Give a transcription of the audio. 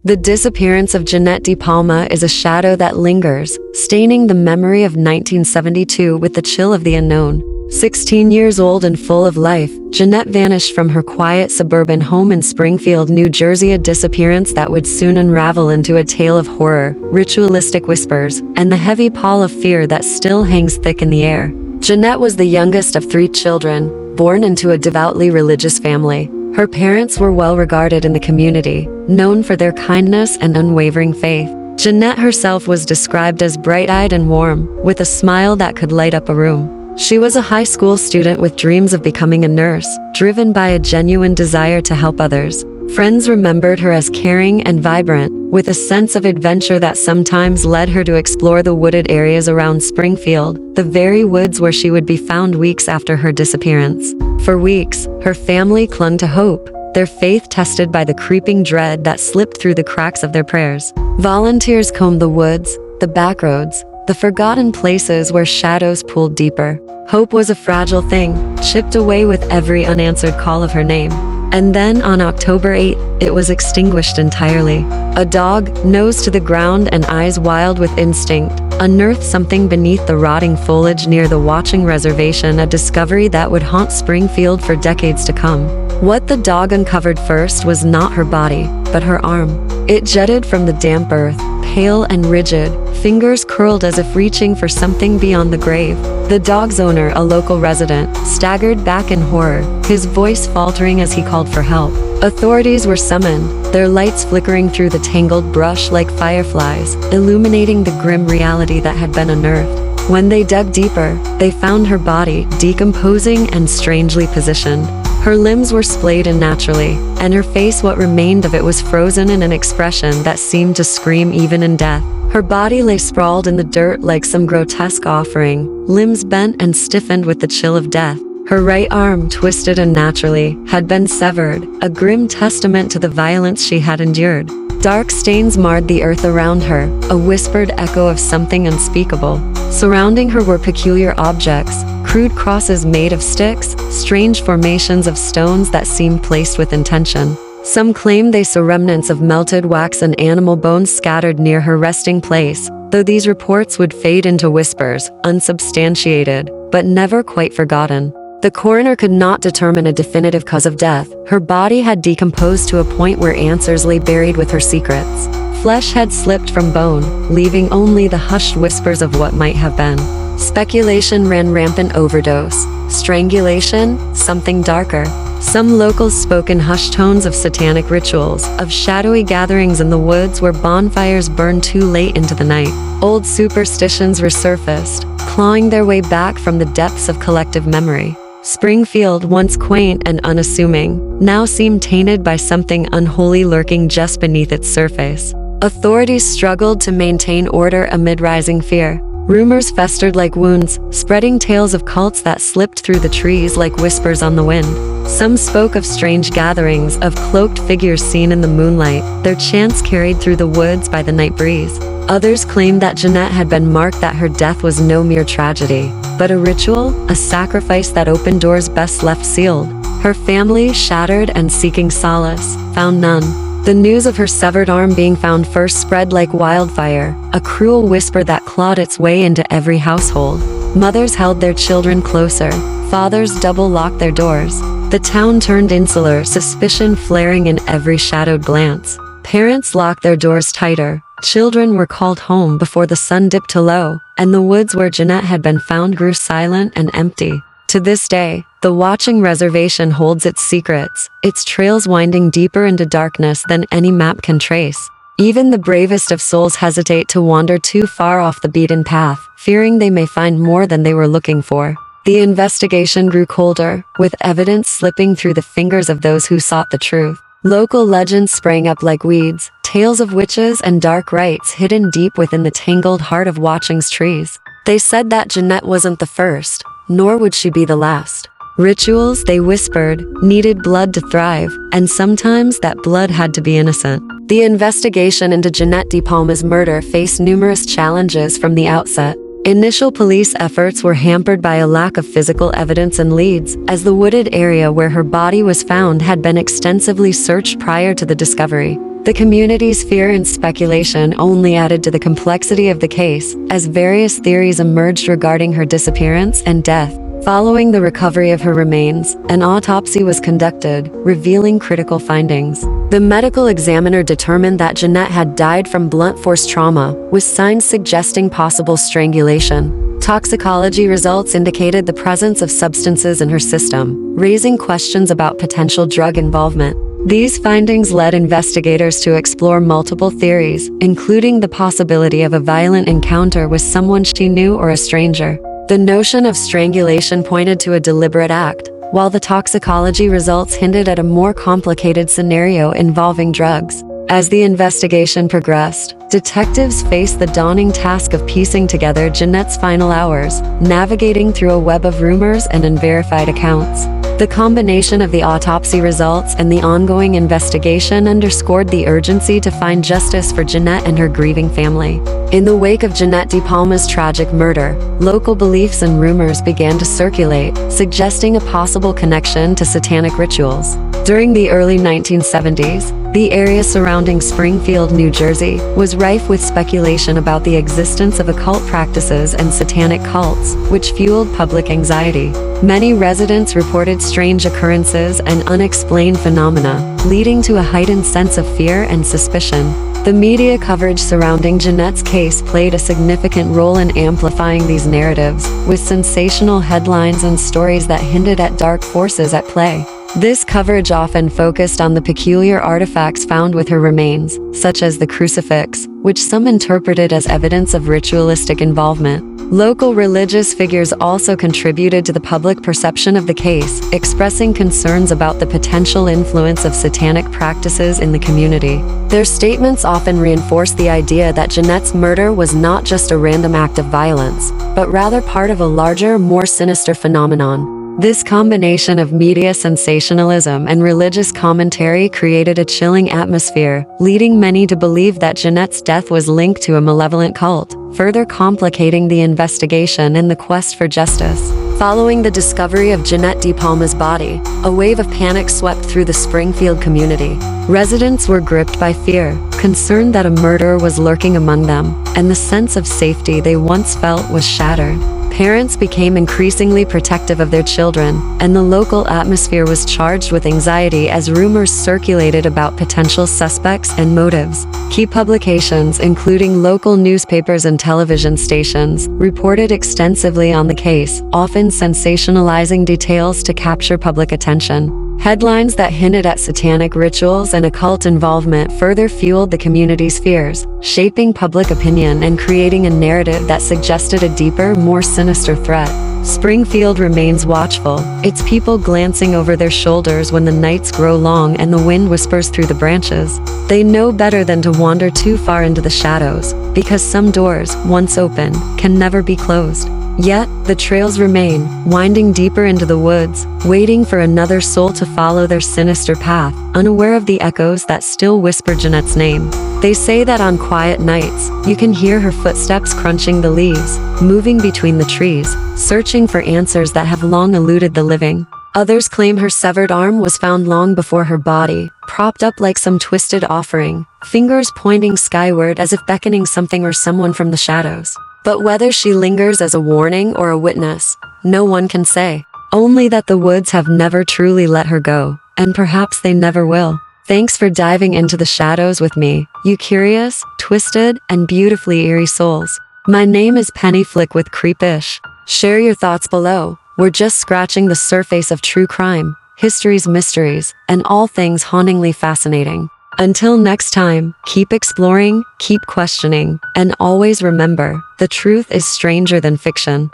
The disappearance of Jeanette De Palma is a shadow that lingers, staining the memory of 1972 with the chill of the unknown. 16 years old and full of life, Jeanette vanished from her quiet suburban home in Springfield, New Jersey, a disappearance that would soon unravel into a tale of horror, ritualistic whispers, and the heavy pall of fear that still hangs thick in the air. Jeanette was the youngest of 3 children, born into a devoutly religious family. Her parents were well regarded in the community, known for their kindness and unwavering faith. Jeanette herself was described as bright-eyed and warm, with a smile that could light up a room. She was a high school student with dreams of becoming a nurse, driven by a genuine desire to help others. Friends remembered her as caring and vibrant, with a sense of adventure that sometimes led her to explore the wooded areas around Springfield, the very woods where she would be found weeks after her disappearance. For weeks, her family clung to hope, their faith tested by the creeping dread that slipped through the cracks of their prayers. Volunteers combed the woods, the back roads, the forgotten places where shadows pooled deeper. Hope was a fragile thing, chipped away with every unanswered call of her name. And then on October 8, it was extinguished entirely. A dog, nose to the ground and eyes wild with instinct, unearthed something beneath the rotting foliage near the Watching Reservation, a discovery that would haunt Springfield for decades to come. What the dog uncovered first was not her body, but her arm. It jutted from the damp earth, pale and rigid, fingers curled as if reaching for something beyond the grave. The dog's owner, a local resident, staggered back in horror, his voice faltering as he called for help. Authorities were summoned, their lights flickering through the tangled brush like fireflies, illuminating the grim reality that had been unearthed. When they dug deeper, they found her body, decomposing and strangely positioned. Her limbs were splayed unnaturally, and her face, what remained of it, was frozen in an expression that seemed to scream even in death. Her body lay sprawled in the dirt like some grotesque offering, limbs bent and stiffened with the chill of death. Her right arm, twisted unnaturally, had been severed, a grim testament to the violence she had endured. Dark stains marred the earth around her, a whispered echo of something unspeakable. Surrounding her were peculiar objects, crude crosses made of sticks, strange formations of stones that seemed placed with intention. Some claimed they saw remnants of melted wax and animal bones scattered near her resting place, though these reports would fade into whispers, unsubstantiated, but never quite forgotten. The coroner could not determine a definitive cause of death. Her body had decomposed to a point where answers lay buried with her secrets. Flesh had slipped from bone, leaving only the hushed whispers of what might have been. Speculation ran rampant: overdose, strangulation, something darker. Some locals spoke in hushed tones of satanic rituals, of shadowy gatherings in the woods where bonfires burned too late into the night. Old superstitions resurfaced, clawing their way back from the depths of collective memory. Springfield, once quaint and unassuming, now seemed tainted by something unholy lurking just beneath its surface. Authorities struggled to maintain order amid rising fear. Rumors festered like wounds, spreading tales of cults that slipped through the trees like whispers on the wind. Some spoke of strange gatherings, of cloaked figures seen in the moonlight, their chants carried through the woods by the night breeze. Others claimed that Jeanette had been marked, that her death was no mere tragedy, but a ritual, a sacrifice that opened doors best left sealed. Her family, shattered and seeking solace, found none. The news of her severed arm being found first spread like wildfire, a cruel whisper that clawed its way into every household. Mothers held their children closer, fathers double-locked their doors. The town turned insular, suspicion flaring in every shadowed glance. Parents locked their doors tighter, children were called home before the sun dipped to low, and the woods where Jeanette had been found grew silent and empty. To this day, the Watching Reservation holds its secrets, its trails winding deeper into darkness than any map can trace. Even the bravest of souls hesitate to wander too far off the beaten path, fearing they may find more than they were looking for. The investigation grew colder, with evidence slipping through the fingers of those who sought the truth. Local legends sprang up like weeds, tales of witches and dark rites hidden deep within the tangled heart of Watching's trees. They said that Jeanette wasn't the first, nor would she be the last. Rituals, they whispered, needed blood to thrive, and sometimes that blood had to be innocent. The investigation into Jeanette De Palma's murder faced numerous challenges from the outset. Initial police efforts were hampered by a lack of physical evidence and leads, as the wooded area where her body was found had been extensively searched prior to the discovery. The community's fear and speculation only added to the complexity of the case, as various theories emerged regarding her disappearance and death. Following the recovery of her remains, an autopsy was conducted, revealing critical findings. The medical examiner determined that Jeanette had died from blunt force trauma, with signs suggesting possible strangulation. Toxicology results indicated the presence of substances in her system, raising questions about potential drug involvement. These findings led investigators to explore multiple theories, including the possibility of a violent encounter with someone she knew or a stranger. The notion of strangulation pointed to a deliberate act, while the toxicology results hinted at a more complicated scenario involving drugs. As the investigation progressed, detectives faced the daunting task of piecing together Jeanette's final hours, navigating through a web of rumors and unverified accounts. The combination of the autopsy results and the ongoing investigation underscored the urgency to find justice for Jeanette and her grieving family. In the wake of Jeanette De Palma's tragic murder, local beliefs and rumors began to circulate, suggesting a possible connection to satanic rituals. During the early 1970s, the area surrounding Springfield, New Jersey, was rife with speculation about the existence of occult practices and satanic cults, which fueled public anxiety. Many residents reported strange occurrences and unexplained phenomena, leading to a heightened sense of fear and suspicion. The media coverage surrounding Jeanette's case played a significant role in amplifying these narratives, with sensational headlines and stories that hinted at dark forces at play. This coverage often focused on the peculiar artifacts found with her remains, such as the crucifix, which some interpreted as evidence of ritualistic involvement. Local religious figures also contributed to the public perception of the case, expressing concerns about the potential influence of satanic practices in the community. Their statements often reinforced the idea that Jeanette's murder was not just a random act of violence, but rather part of a larger, more sinister phenomenon. This combination of media sensationalism and religious commentary created a chilling atmosphere, leading many to believe that Jeanette's death was linked to a malevolent cult, further complicating the investigation and the quest for justice. Following the discovery of Jeanette De Palma's body, a wave of panic swept through the Springfield community. Residents were gripped by fear, concerned that a murderer was lurking among them, and the sense of safety they once felt was shattered. Parents became increasingly protective of their children, and the local atmosphere was charged with anxiety as rumors circulated about potential suspects and motives. Key publications, including local newspapers and television stations, reported extensively on the case, often sensationalizing details to capture public attention. Headlines that hinted at satanic rituals and occult involvement further fueled the community's fears, shaping public opinion and creating a narrative that suggested a deeper, more sinister threat. Springfield remains watchful, its people glancing over their shoulders when the nights grow long and the wind whispers through the branches. They know better than to wander too far into the shadows, because some doors, once open, can never be closed. Yet, the trails remain, winding deeper into the woods, waiting for another soul to follow their sinister path, unaware of the echoes that still whisper Jeanette's name. They say that on quiet nights, you can hear her footsteps crunching the leaves, moving between the trees, searching for answers that have long eluded the living. Others claim her severed arm was found long before her body, propped up like some twisted offering, fingers pointing skyward as if beckoning something or someone from the shadows. But whether she lingers as a warning or a witness, no one can say. Only that the woods have never truly let her go, and perhaps they never will. Thanks for diving into the shadows with me, you curious, twisted, and beautifully eerie souls. My name is Penny Flick with Kreep-ish. Share your thoughts below. We're just scratching the surface of true crime, history's mysteries, and all things hauntingly fascinating. Until next time, keep exploring, keep questioning, and always remember, the truth is stranger than fiction.